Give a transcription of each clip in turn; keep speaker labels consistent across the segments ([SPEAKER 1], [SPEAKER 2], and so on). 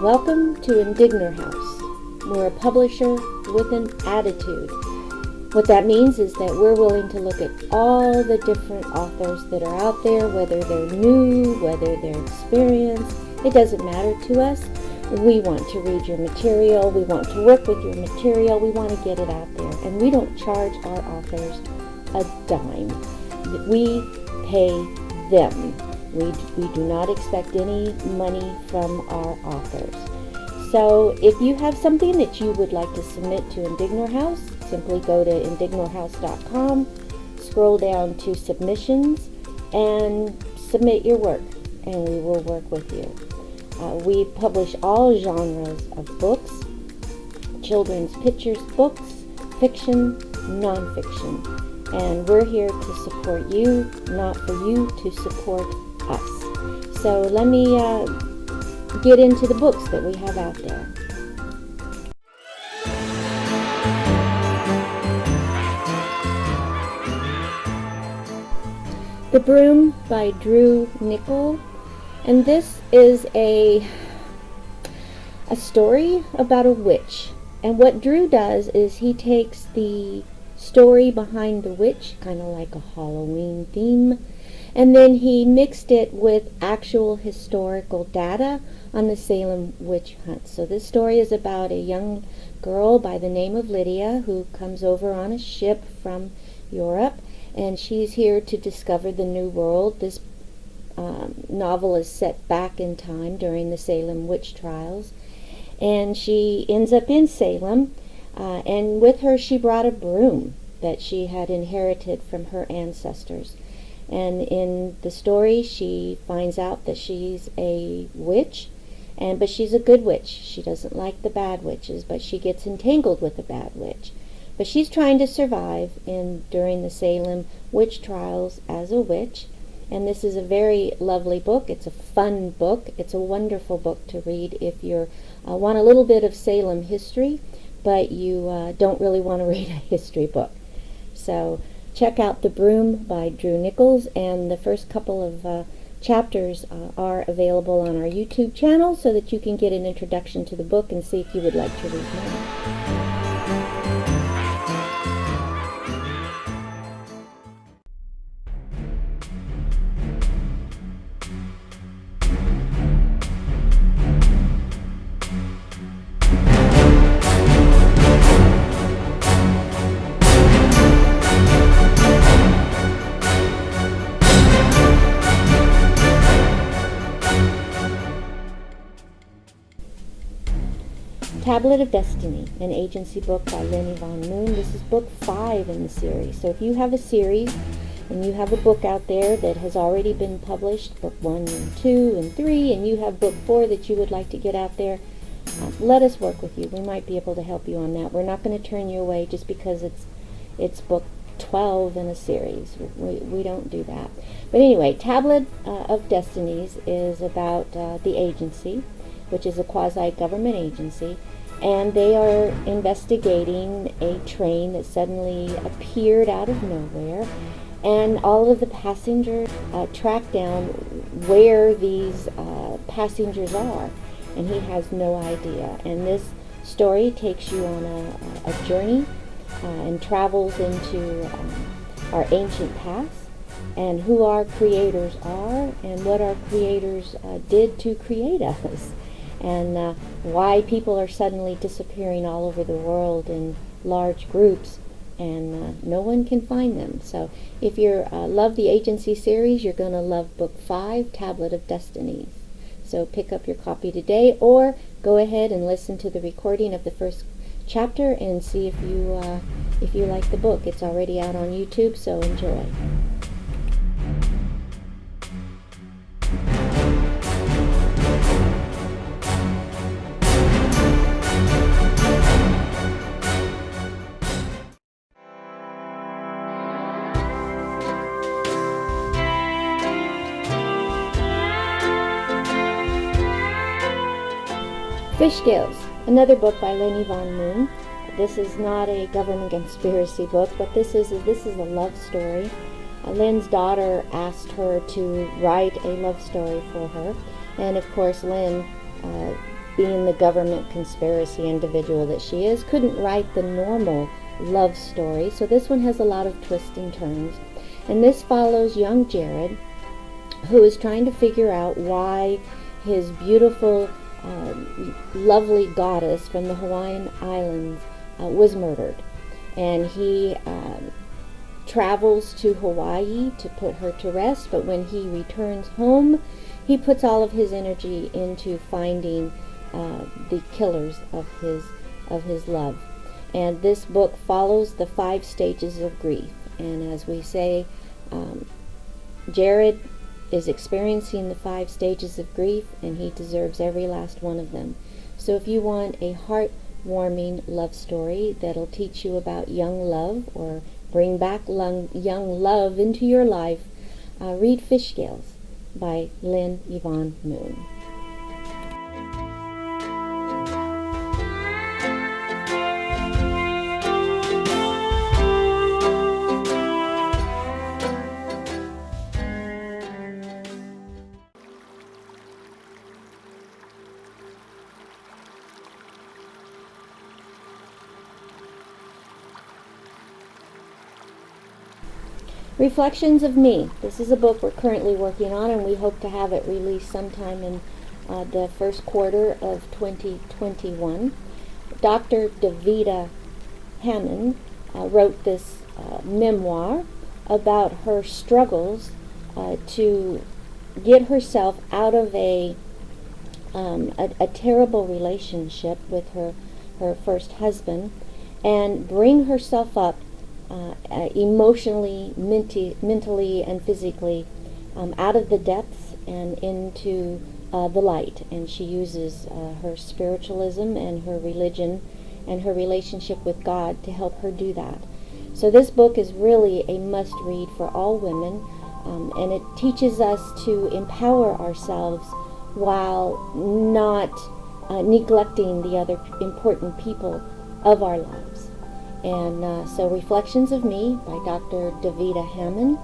[SPEAKER 1] Welcome to Indignor House. We're a publisher with an attitude. What that means is that we're willing to look at all the different authors that are out there, whether they're new, whether they're experienced. It doesn't matter to us. We want to read your material. We want to work with your material. We want to get it out there. And we don't charge our authors a dime. We pay them. We do not expect any money from our authors. So if you have something that you would like to submit to Indignor House, simply go to indignorhouse.com, scroll down to submissions, and submit your work, and we will work with you. We publish all genres of books: children's pictures books, fiction, nonfiction. And we're here to support you, not for you to support us. So let me get into the books that we have out there. The Broom by Nichols. And this is a story about a witch. And what Drew does is he takes the story behind the witch, kind of like a Halloween theme, and then he mixed it with actual historical data on the Salem witch hunt. So this story is about a young girl by the name of Lydia who comes over on a ship from Europe, and she's here to discover the new world. This novel is set back in time during the Salem witch trials, and she ends up in Salem, and with her she brought a broom that she had inherited from her ancestors. And in the story she finds out that she's a witch, but she's a good witch. She doesn't like the bad witches, but she gets entangled with a bad witch. But she's trying to survive during the Salem witch trials as a witch. And this is a very lovely book. It's a fun book. It's a wonderful book to read if you want a little bit of Salem history, but you don't really want to read a history book. So check out The Broom by Nichols, and the first couple of chapters are available on our YouTube channel so that you can get an introduction to the book and see if you would like to read more. Tablet of Destiny, an agency book by Lenny This is book 5 in the series. So if you have a series and you have a book out there that has already been published, book 1 and 2 and 3, and you have book 4 that you would like to get out there, let us work with you. We might be able to help you on that. We're not going to turn you away just because it's book 12 in a series. We don't do that. But anyway, Tablet of Destinies is about the agency, which is a quasi-government agency, and they are investigating a train that suddenly appeared out of nowhere, and all of the passengers track down where these passengers are, and he has no idea. And this story takes you on a journey and travels into our ancient past, and who our creators are, and what our creators did to create us, and why people are suddenly disappearing all over the world in large groups, and no one can find them. So if you love the agency series, you're going to love book 5, Tablet of Destinies. So pick up your copy today, or go ahead and listen to the recording of the first chapter and see if you like the book. It's already out on YouTube, so enjoy. Fish Scales, another book by Lenny This is not a government conspiracy book, but this is a love story. Lynn's daughter asked her to write a love story for her, and of course Lynn being the government conspiracy individual that she is, couldn't write the normal love story. So this one has a lot of twists and turns. And this follows young Jared, who is trying to figure out why his beautiful, lovely goddess from the Hawaiian Islands was murdered. And he travels to Hawaii to put her to rest, but when he returns home, he puts all of his energy into finding the killers of his love. And this book follows the 5 stages of grief. And as we say, Jared is experiencing the 5 stages of grief, and he deserves every last one of them. So if you want a heartwarming love story that'll teach you about young love or bring back young love into your life, read Fish Scales by Lynn Yvonne Moon. Reflections of Me. This is a book we're currently working on, and we hope to have it released sometime in the first quarter of 2021. Dr. Davida Hammond wrote this memoir about her struggles to get herself out of a terrible relationship with her first husband and bring herself up emotionally, mentally, and physically out of the depths and into the light. And she uses her spiritualism and her religion and her relationship with God to help her do that. So this book is really a must-read for all women, and it teaches us to empower ourselves while not neglecting the other important people of our lives. And so Reflections of Me by Dr. Davida Hammond,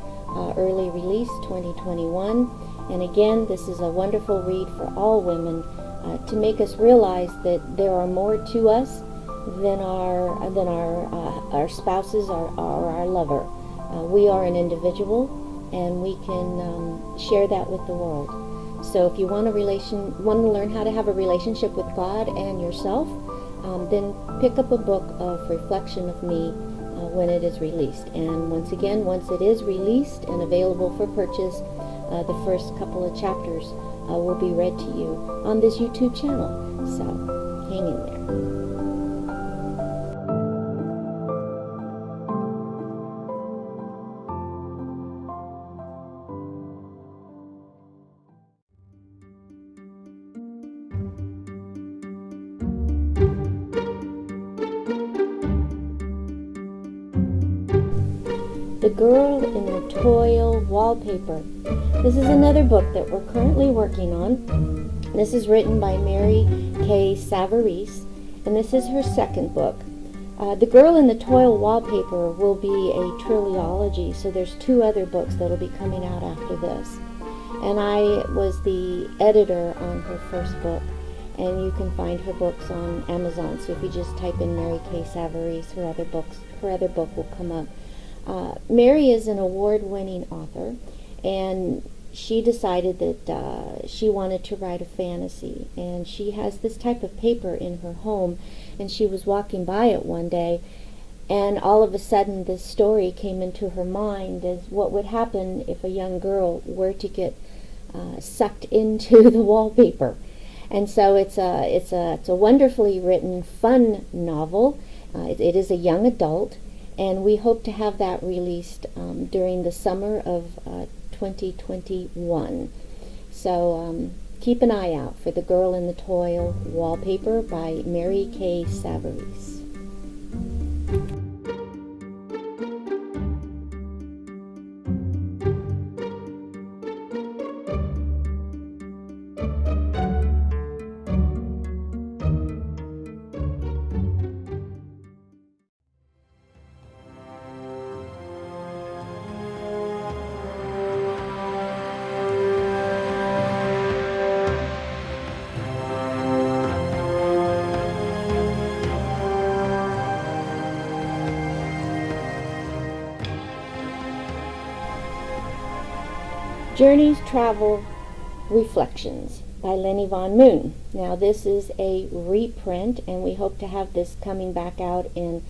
[SPEAKER 1] early release 2021. And again, this is a wonderful read for all women to make us realize that there are more to us than our spouses or our lover. We are an individual, and we can share that with the world. So if you want to learn how to have a relationship with God and yourself, then pick up a book of Reflection of Me when it is released. And once again, once it is released and available for purchase, the first couple of chapters will be read to you on this YouTube channel. So hang in there. The Girl in the Toil Wallpaper. This is another book that we're currently working on. This is written by Mary K. Savarese, and this is her second book. The Girl in the Toil Wallpaper will be a trilogy, so there's 2 other books that will be coming out after this. And I was the editor on her first book, and you can find her books on Amazon. So if you just type in Mary K. Savarese, her other book will come up. Mary is an award-winning author, and she decided that she wanted to write a fantasy, and she has this type of paper in her home, and she was walking by it one day, and all of a sudden this story came into her mind as what would happen if a young girl were to get sucked into the wallpaper. And so it's a wonderfully written, fun novel. It is a young adult, and we hope to have that released during the summer of 2021. So keep an eye out for The Girl in the Toil Wallpaper by Mary K. Savarese. Journeys, Travel, Reflections by Lenny von Moon. Now this is a reprint, and we hope to have this coming back out in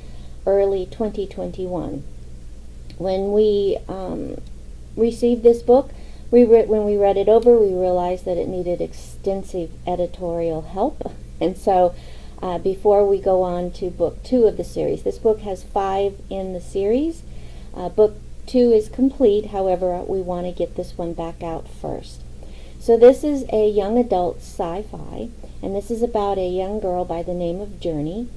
[SPEAKER 1] early 2021. When we received this book, when we read it over, we realized that it needed extensive editorial help. And so before we go on to book 2 of the series, this book has 5 in the series. Book 2 is complete, however, we want to get this one back out first. So this is a young adult sci-fi, and this is about a young girl by the name of Journey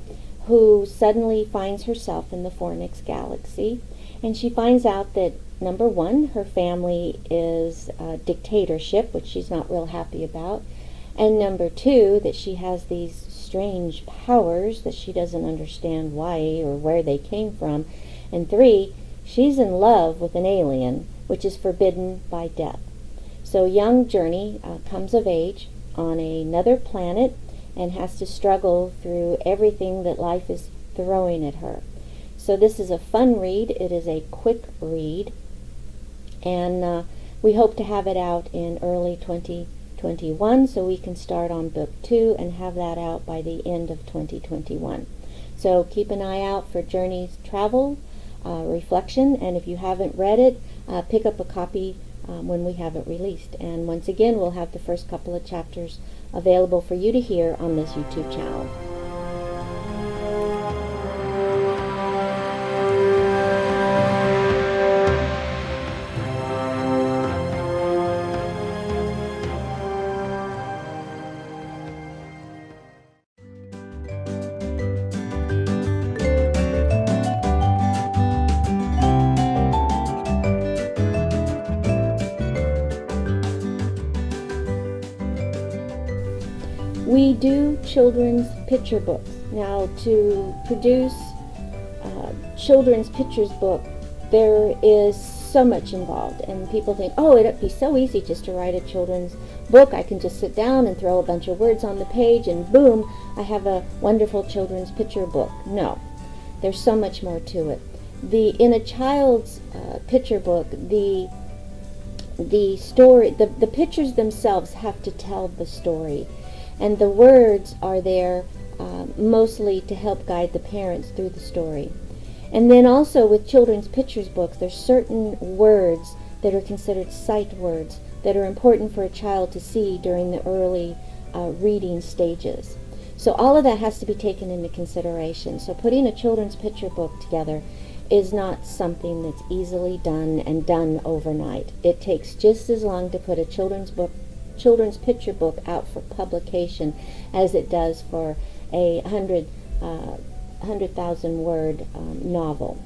[SPEAKER 1] who suddenly finds herself in the Fornix galaxy, and she finds out that, number one, her family is a dictatorship, which she's not real happy about, and number 2, that she has these strange powers that she doesn't understand why or where they came from, and 3, she's in love with an alien, which is forbidden by death. So young Journey comes of age on another planet and has to struggle through everything that life is throwing at her. So this is a fun read. It is a quick read, and we hope to have it out in early 2021 so we can start on book 2 and have that out by the end of 2021. So keep an eye out for Journey's Travel, Reflection, and if you haven't read it, pick up a copy when we have it released. And once again, we'll have the first couple of chapters available for you to hear on this YouTube channel. We do children's picture books. Now, to produce children's pictures book, there is so much involved, and people think, oh, it'd be so easy just to write a children's book. I can just sit down and throw a bunch of words on the page, and boom, I have a wonderful children's picture book. No, there's so much more to it. In a child's picture book, the story, the pictures themselves have to tell the story. And the words are there mostly to help guide the parents through the story. And then also with children's pictures books, there's certain words that are considered sight words that are important for a child to see during the early reading stages. So all of that has to be taken into consideration. So putting a children's picture book together is not something that's easily done and done overnight. It takes just as long to put a children's picture book out for publication as it does for a 100,000 word novel.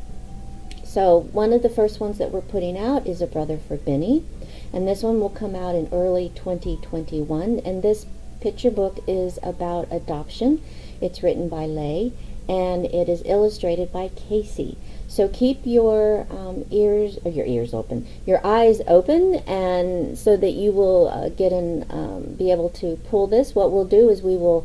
[SPEAKER 1] So one of the first ones that we're putting out is A Brother for Benny, and this one will come out in early 2021, and this picture book is about adoption. It's written by Leigh, and it is illustrated by Casey. So keep your eyes open, and so that you will be able to pull this. What we'll do is we will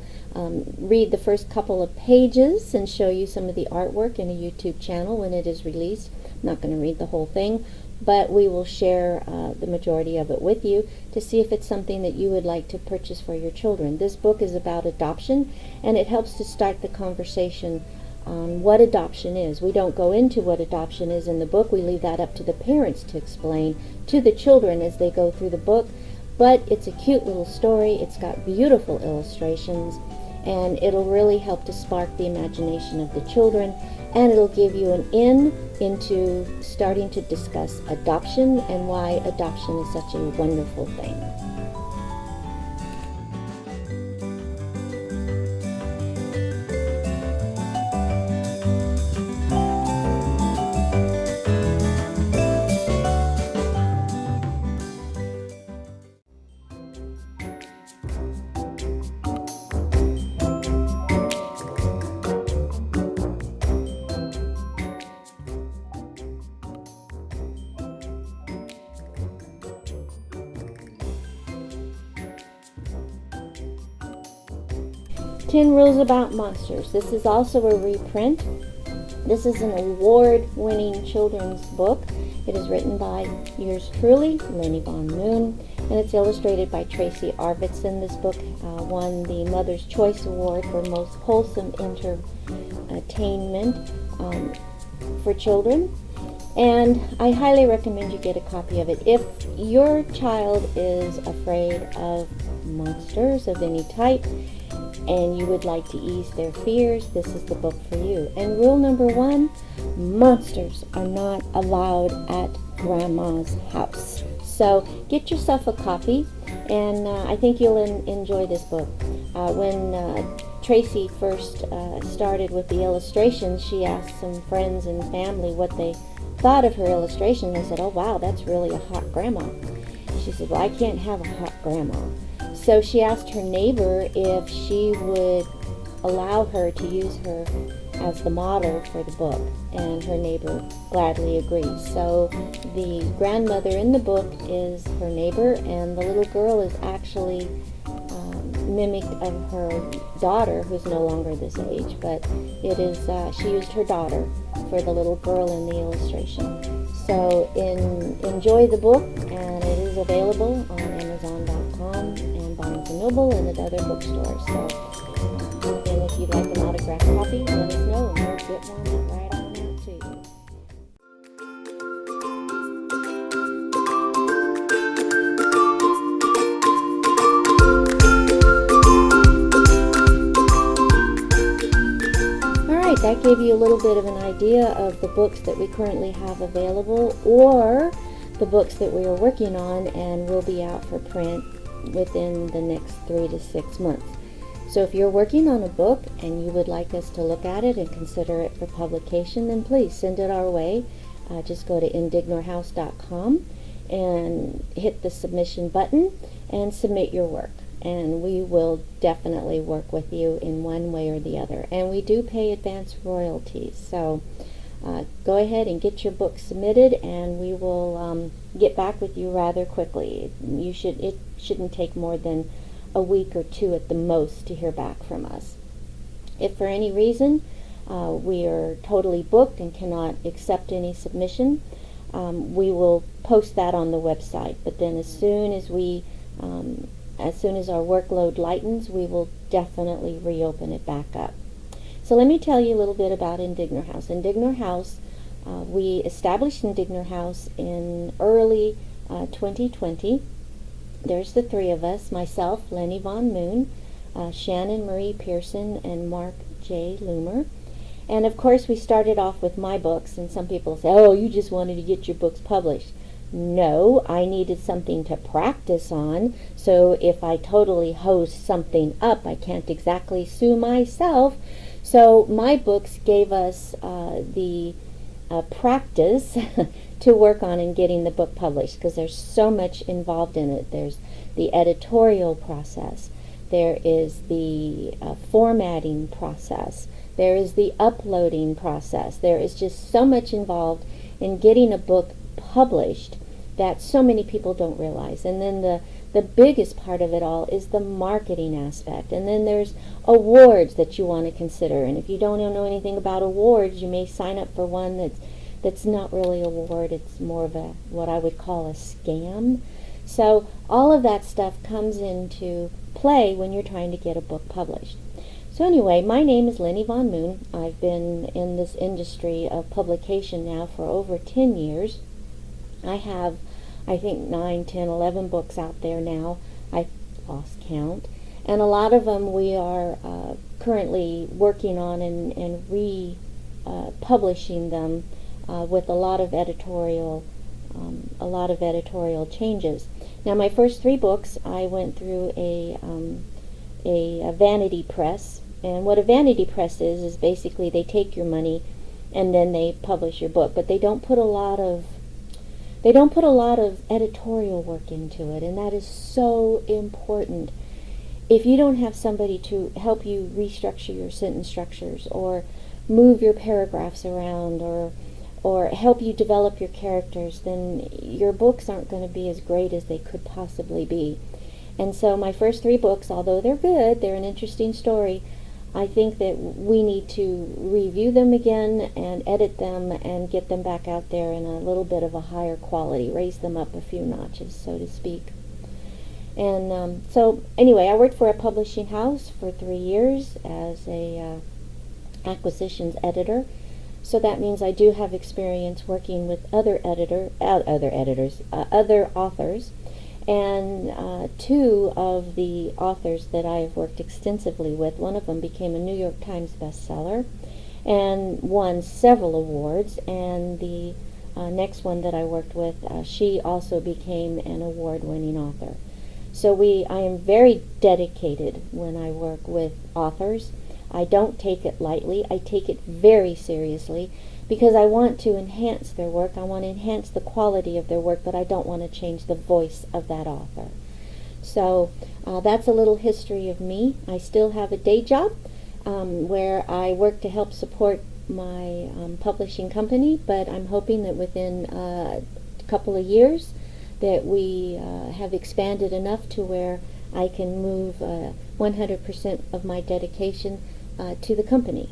[SPEAKER 1] read the first couple of pages and show you some of the artwork in a YouTube channel when it is released. I'm not going to read the whole thing, but we will share the majority of it with you to see if it's something that you would like to purchase for your children. This book is about adoption, and it helps to start the conversation on what adoption is. We don't go into what adoption is in the book. We leave that up to the parents to explain to the children as they go through the book. But it's a cute little story. It's got beautiful illustrations, and it'll really help to spark the imagination of the children, and it'll give you an into starting to discuss adoption and why adoption is such a wonderful thing. Ten Rules About Monsters. This is also a reprint. This is an award-winning children's book, It is written by yours truly, Lenny Von Moon, and it's illustrated by Tracy Arvidsson. This book won the Mother's Choice Award for Most Wholesome Entertainment for Children. And I highly recommend you get a copy of it. If your child is afraid of monsters of any type and you would like to ease their fears, this is the book for you. And rule number 1, monsters are not allowed at Grandma's house. So get yourself a copy, and I think you'll enjoy this book. When Tracy first started with the illustrations, she asked some friends and family what they thought of her illustration. They said, "Oh wow, that's really a hot grandma." She said, "Well, I can't have a hot grandma." So she asked her neighbor if she would allow her to use her as the model for the book, and her neighbor gladly agreed. So the grandmother in the book is her neighbor, and the little girl is actually mimicked of her daughter, who's no longer this age, but it is she used her daughter for the little girl in the illustration. So enjoy the book, and it is available on Amazon.com and Barnes & Noble and at other bookstores. So and if you'd like an autographed copy, let us know and we'll get one right on out to you. That gave you a little bit of an idea of the books that we currently have available, or the books that we are working on and will be out for print within the next 3 to 6 months. So if you're working on a book and you would like us to look at it and consider it for publication, then please send it our way. Just go to indignorhouse.com and hit the submission button and submit your work. And we will definitely work with you in one way or the other. And we do pay advance royalties. So go ahead and get your book submitted, and we will get back with you rather quickly. It shouldn't take more than a week or 2 at the most to hear back from us. If for any reason we are totally booked and cannot accept any submission, we will post that on the website. But then as soon as our workload lightens, we will definitely reopen it back up. So let me tell you a little bit about Indignor House. Indignor House, we established Indignor House in early 2020. There's the 3 of us, myself, Lenny Von Moon, Shannon Marie Pearson, and Mark J. Loomer. And of course we started off with my books, and some people say, "Oh, you just wanted to get your books published." No, I needed something to practice on, so if I totally hose something up, I can't exactly sue myself. So my books gave us the practice to work on in getting the book published, because there's so much involved in it. There's the editorial process, there is the formatting process, there is the uploading process. There is just so much involved in getting a book published that so many people don't realize. And then the biggest part of it all is the marketing aspect. And then there's awards that you want to consider. And if you don't know anything about awards, you may sign up for one that's not really an award. It's more of what I would call a scam. So all of that stuff comes into play when you're trying to get a book published. So anyway, my name is Lenny Von Moon. I've been in this industry of publication now for over 10 years. I have, I think, 9, 10, 11 books out there now. I lost count. And a lot of them we are currently working on and republishing them with a lot of editorial changes. Now, my first 3 books, I went through a vanity press. And what a vanity press is basically they take your money and then they publish your book, but they don't put a lot of editorial work into it, and that is so important. If you don't have somebody to help you restructure your sentence structures, or move your paragraphs around, or help you develop your characters, then your books aren't going to be as great as they could possibly be. And so my first 3 books, although they're good, they're an interesting story, I think that we need to review them again and edit them and get them back out there in a little bit of a higher quality, raise them up a few notches, so to speak. And so anyway, I worked for a publishing house for 3 years as a acquisitions editor. So that means I do have experience working with other authors. And two of the authors that I have worked extensively with, one of them became a New York Times bestseller and won several awards. And the next one that I worked with, she also became an award-winning author. So I am very dedicated when I work with authors. I don't take it lightly. I take it very seriously because I want to enhance their work. I want to enhance the quality of their work, but I don't want to change the voice of that author. So that's a little history of me. I still have a day job where I work to help support my publishing company, but I'm hoping that within a couple of years that we have expanded enough to where I can move 100% of my dedication to the company.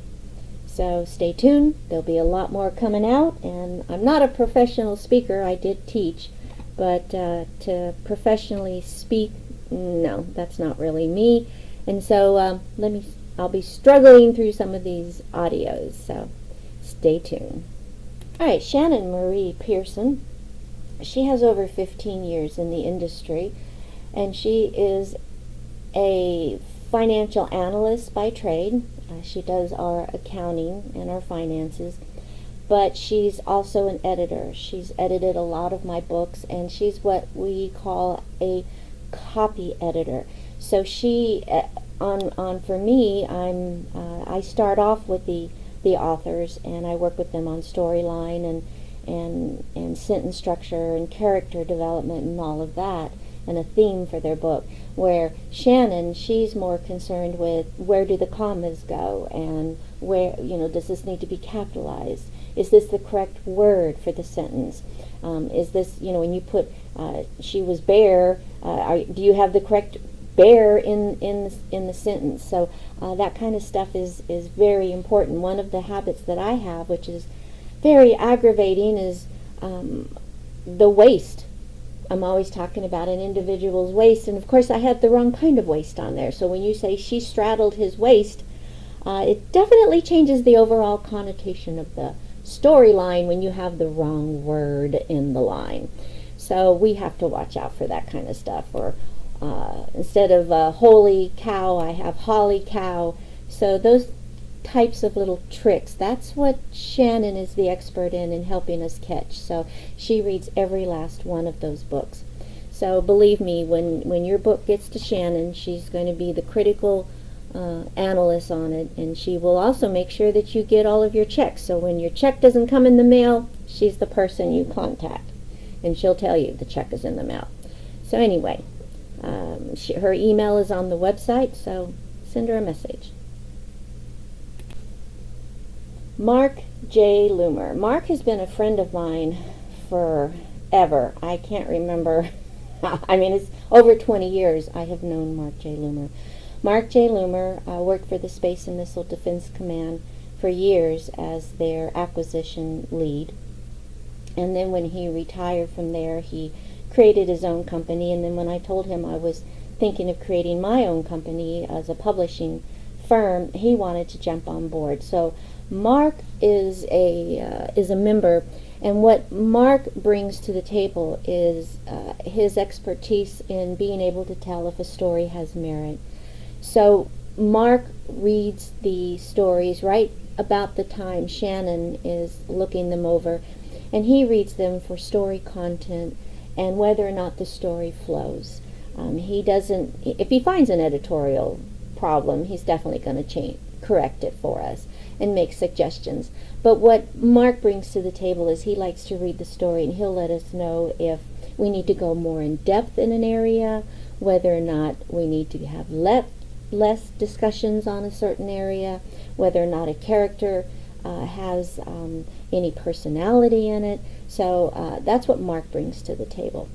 [SPEAKER 1] So stay tuned. There'll be a lot more coming out, and I'm not a professional speaker. I did teach, but to professionally speak, no, that's not really me. And so I'll be struggling through some of these audios, so stay tuned. All right, Shannon Marie Pearson. She has over 15 years in the industry, and she is a financial analyst by trade. She does our accounting and our finances, but she's also an editor. She's edited a lot of my books, and she's what we call a copy editor. So she, for me, I start off with the authors, and I work with them on storyline and sentence structure and character development and all of that, and a theme for their book. Where Shannon, she's more concerned with where do the commas go, and where, does this need to be capitalized? Is this the correct word for the sentence? Is this, when you put she was bare, do you have the correct bare in the sentence? So that kind of stuff is very important. One of the habits that I have, which is very aggravating, is the waist. I'm always talking about an individual's waist, and of course I have the wrong kind of waist on there. So when you say she straddled his waist, it definitely changes the overall connotation of the storyline when you have the wrong word in the line. So we have to watch out for that kind of stuff. Or instead of holy cow, I have holly cow. So those types of little tricks, that's what Shannon is the expert in helping us catch. So she reads every last one of those books. So believe me, when your book gets to Shannon, she's going to be the critical analyst on it, and she will also make sure that you get all of your checks. So when your check doesn't come in the mail, she's the person you contact, and she'll tell you the check is in the mail. So anyway, her email is on the website, so send her a message. Mark J. Loomer. Mark has been a friend of mine forever. I can't remember. I mean, it's over 20 years I have known Mark J. Loomer. Mark J. Loomer worked for the Space and Missile Defense Command for years as their acquisition lead. And then when he retired from there, he created his own company. And then when I told him I was thinking of creating my own company as a publishing firm, he wanted to jump on board. So Mark is a member, and what Mark brings to the table is his expertise in being able to tell if a story has merit. So Mark reads the stories right about the time Shannon is looking them over, and he reads them for story content and whether or not the story flows. He doesn't, if he finds an editorial problem, he's definitely going to correct it for us and make suggestions. But what Mark brings to the table is he likes to read the story, and he'll let us know if we need to go more in depth in an area, whether or not we need to have less discussions on a certain area, whether or not a character has any personality in it. So that's what Mark brings to the table.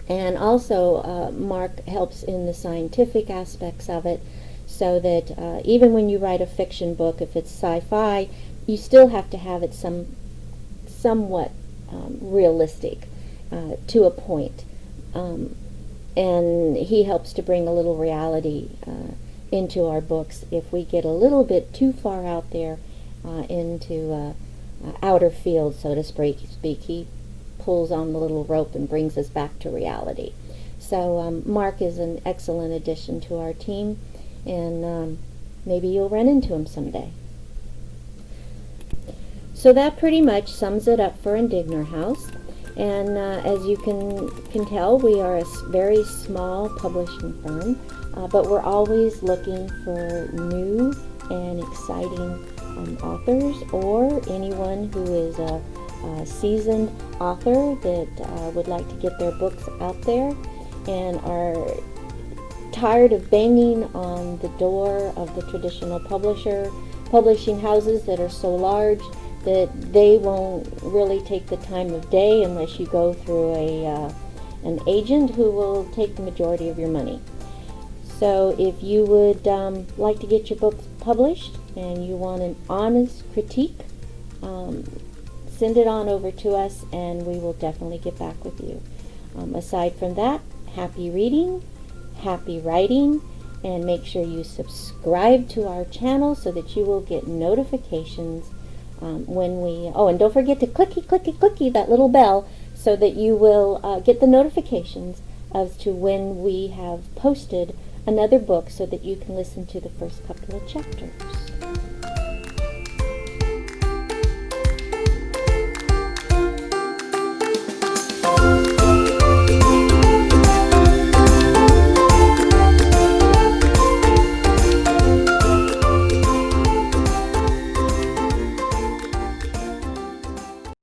[SPEAKER 1] And also Mark helps in the scientific aspects of it. so that even when you write a fiction book, if it's sci-fi, you still have to have it somewhat realistic to a point. And he helps to bring a little reality into our books. If we get a little bit too far out there into outer field, so to speak, he pulls on the little rope and brings us back to reality. So Mark is an excellent addition to our team, and maybe you'll run into him someday. So that pretty much sums it up for Indignor House. And as you can tell, we are a very small publishing firm, but we're always looking for new and exciting authors, or anyone who is a seasoned author that would like to get their books out there and are tired of banging on the door of the traditional publishing houses that are so large that they won't really take the time of day unless you go through an agent who will take the majority of your money. So if you would like to get your books published and you want an honest critique, send it on over to us and we will definitely get back with you. Aside from that, happy reading, happy writing, and make sure you subscribe to our channel so that you will get notifications when we, and don't forget to clicky that little bell so that you will get the notifications as to when we have posted another book so that you can listen to the first couple of chapters.